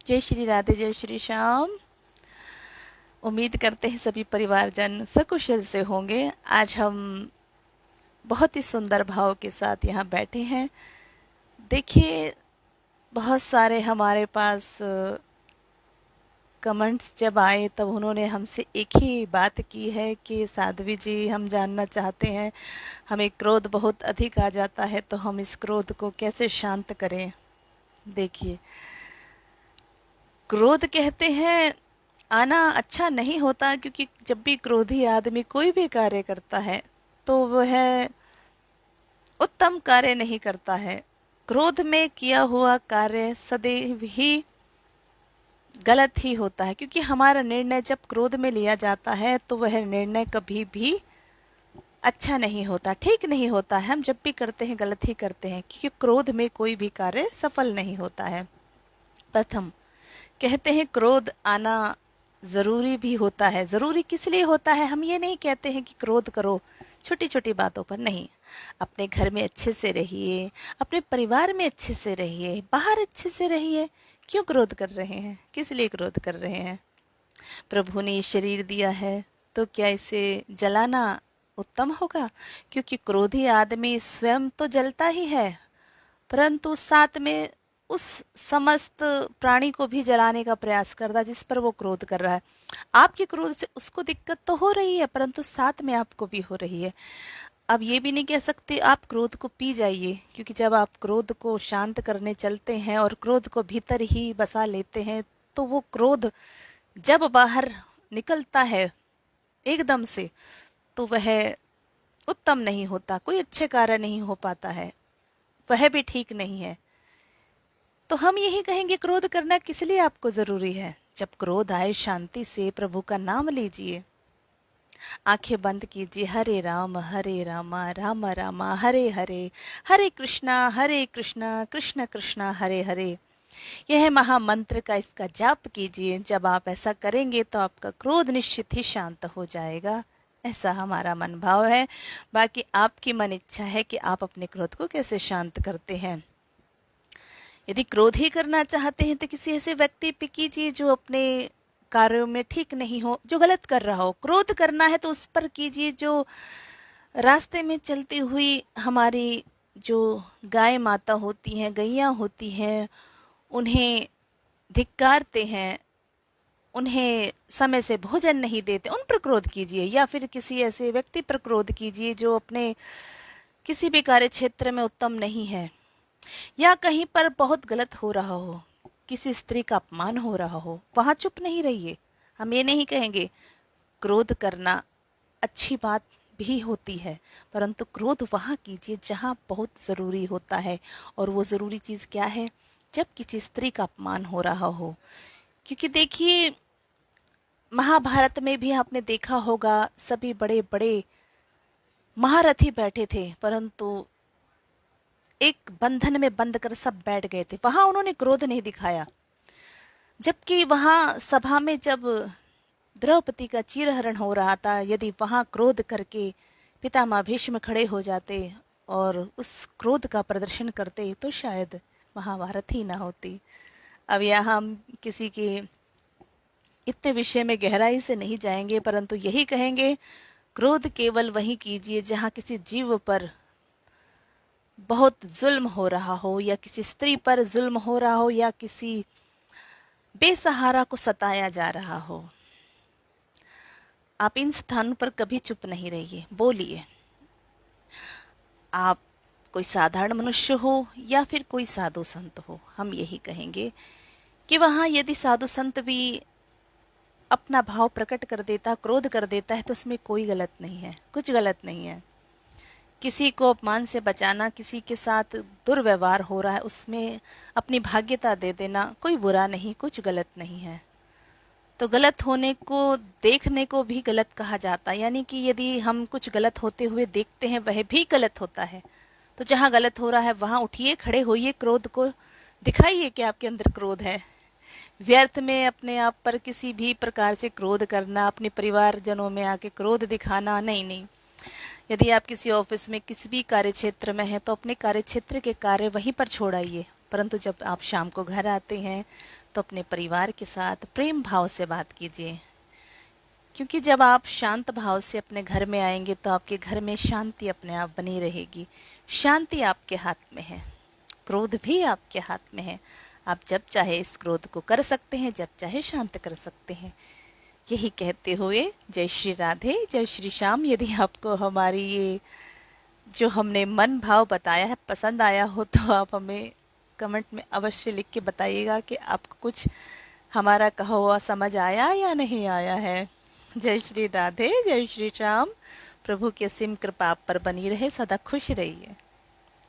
जय श्री राधे, जय श्री श्याम। उम्मीद करते हैं सभी परिवारजन सकुशल से होंगे। आज हम बहुत ही सुंदर भाव के साथ यहाँ बैठे हैं। देखिए, बहुत सारे हमारे पास कमेंट्स जब आए तब उन्होंने हमसे एक ही बात की है कि साध्वी जी, हम जानना चाहते हैं, हमें क्रोध बहुत अधिक आ जाता है तो हम इस क्रोध को कैसे शांत करें। देखिए, क्रोध कहते हैं आना अच्छा नहीं होता, क्योंकि जब भी क्रोधी आदमी कोई भी कार्य करता है तो वह उत्तम कार्य नहीं करता है। क्रोध में किया हुआ कार्य सदैव ही गलत ही होता है, क्योंकि हमारा निर्णय जब क्रोध में लिया जाता है तो वह निर्णय कभी भी अच्छा नहीं होता, ठीक नहीं होता है। हम जब भी करते हैं गलत ही करते हैं, क्योंकि क्रोध में कोई भी कार्य सफल नहीं होता है। प्रथम कहते हैं क्रोध आना जरूरी भी होता है। जरूरी किस लिए होता है? हम ये नहीं कहते हैं कि क्रोध करो छोटी छोटी बातों पर, नहीं। अपने घर में अच्छे से रहिए, अपने परिवार में अच्छे से रहिए, बाहर अच्छे से रहिए। क्यों क्रोध कर रहे हैं? किस लिए क्रोध कर रहे हैं? प्रभु ने ये शरीर दिया है तो क्या इसे जलाना उत्तम होगा? क्योंकि क्रोधी आदमी स्वयं तो जलता ही है, परंतु साथ में उस समस्त प्राणी को भी जलाने का प्रयास करता है जिस पर वो क्रोध कर रहा है। आपके क्रोध से उसको दिक्कत तो हो रही है, परंतु साथ में आपको भी हो रही है। अब ये भी नहीं कह सकते आप क्रोध को पी जाइए, क्योंकि जब आप क्रोध को शांत करने चलते हैं और क्रोध को भीतर ही बसा लेते हैं तो वो क्रोध जब बाहर निकलता है एकदम से तो वह उत्तम नहीं होता, कोई अच्छे कार्य नहीं हो पाता है, वह भी ठीक नहीं है। तो हम यही कहेंगे क्रोध करना किस लिए आपको जरूरी है? जब क्रोध आए शांति से प्रभु का नाम लीजिए, आंखें बंद कीजिए, हरे रामा राम रामा हरे हरे, हरे कृष्णा कृष्ण कृष्णा हरे हरे। यह महामंत्र का इसका जाप कीजिए। जब आप ऐसा करेंगे तो आपका क्रोध निश्चित ही शांत हो जाएगा। ऐसा हमारा मन भाव है। बाकी आपकी मन इच्छा है कि आप अपने क्रोध को कैसे शांत करते हैं। यदि क्रोध ही करना चाहते हैं तो किसी ऐसे व्यक्ति पे कीजिए जो अपने कार्यों में ठीक नहीं हो, जो गलत कर रहा हो। क्रोध करना है तो उस पर कीजिए जो रास्ते में चलती हुई हमारी जो गाय माता होती हैं, गैयां होती हैं, उन्हें धिक्कारते हैं, उन्हें समय से भोजन नहीं देते, उन पर क्रोध कीजिए। या फिर किसी ऐसे व्यक्ति पर क्रोध कीजिए जो अपने किसी भी कार्य क्षेत्र में उत्तम नहीं है, या कहीं पर बहुत गलत हो रहा हो, किसी स्त्री का अपमान हो रहा हो, वहां चुप नहीं रहिए। हम ये नहीं कहेंगे क्रोध करना अच्छी बात भी होती है, परंतु क्रोध वहां कीजिए जहां बहुत जरूरी होता है। और वो जरूरी चीज क्या है? जब किसी स्त्री का अपमान हो रहा हो। क्योंकि देखिए, महाभारत में भी आपने देखा होगा, सभी बड़े बड़े महारथी बैठे थे, परंतु एक बंधन में बंद कर सब बैठ गए थे। वहां उन्होंने क्रोध नहीं दिखाया। जबकि वहां सभा में जब द्रौपदी का चीरहरण हो रहा था, यदि वहां क्रोध करके पितामह भीष्म खड़े हो जाते और उस क्रोध का प्रदर्शन करते तो शायद महाभारत ही ना होती। अब यहाँ हम किसी के इतने विषय में गहराई से नहीं जाएंगे, परंतु यही कहेंगे क्रोध केवल वही कीजिए जहाँ किसी जीव पर बहुत जुल्म हो रहा हो, या किसी स्त्री पर जुल्म हो रहा हो, या किसी बेसहारा को सताया जा रहा हो। आप इन स्थानों पर कभी चुप नहीं रहिए, बोलिए। आप कोई साधारण मनुष्य हो या फिर कोई साधु संत हो, हम यही कहेंगे कि वहां यदि साधु संत भी अपना भाव प्रकट कर देता, क्रोध कर देता है, तो उसमें कोई गलत नहीं है, कुछ गलत नहीं है। किसी को अपमान से बचाना, किसी के साथ दुर्व्यवहार हो रहा है, उसमें अपनी भाग्यता दे देना कोई बुरा नहीं, कुछ गलत नहीं है। तो गलत होने को देखने को भी गलत कहा जाता है, यानी कि यदि हम कुछ गलत होते हुए देखते हैं वह भी गलत होता है। तो जहाँ गलत हो रहा है वहां उठिए, खड़े होइए, क्रोध को दिखाइए कि आपके अंदर क्रोध है। व्यर्थ में अपने आप पर किसी भी प्रकार से क्रोध करना, अपने परिवारजनों में आके क्रोध दिखाना, नहीं नहीं। यदि आप किसी ऑफिस में किसी भी कार्य क्षेत्र में हैं तो अपने कार्य क्षेत्र के कार्य वहीं पर छोड़ आइए, परंतु जब आप शाम को घर आते हैं तो अपने परिवार के साथ प्रेम भाव से बात कीजिए, क्योंकि जब आप शांत भाव से अपने घर में आएंगे तो आपके घर में शांति अपने आप बनी रहेगी। शांति आपके हाथ में है, क्रोध भी आपके हाथ में है। आप जब चाहे इस क्रोध को कर सकते हैं, जब चाहे शांत कर सकते हैं। यही कहते हुए जय श्री राधे, जय श्री श्याम। यदि आपको हमारी ये जो हमने मन भाव बताया है पसंद आया हो तो आप हमें कमेंट में अवश्य लिख के बताइएगा कि आपको कुछ हमारा कहा हुआ समझ आया या नहीं आया है। जय श्री राधे, जय श्री श्याम। प्रभु की असीम कृपा आप पर बनी रहे, सदा खुश रहिए।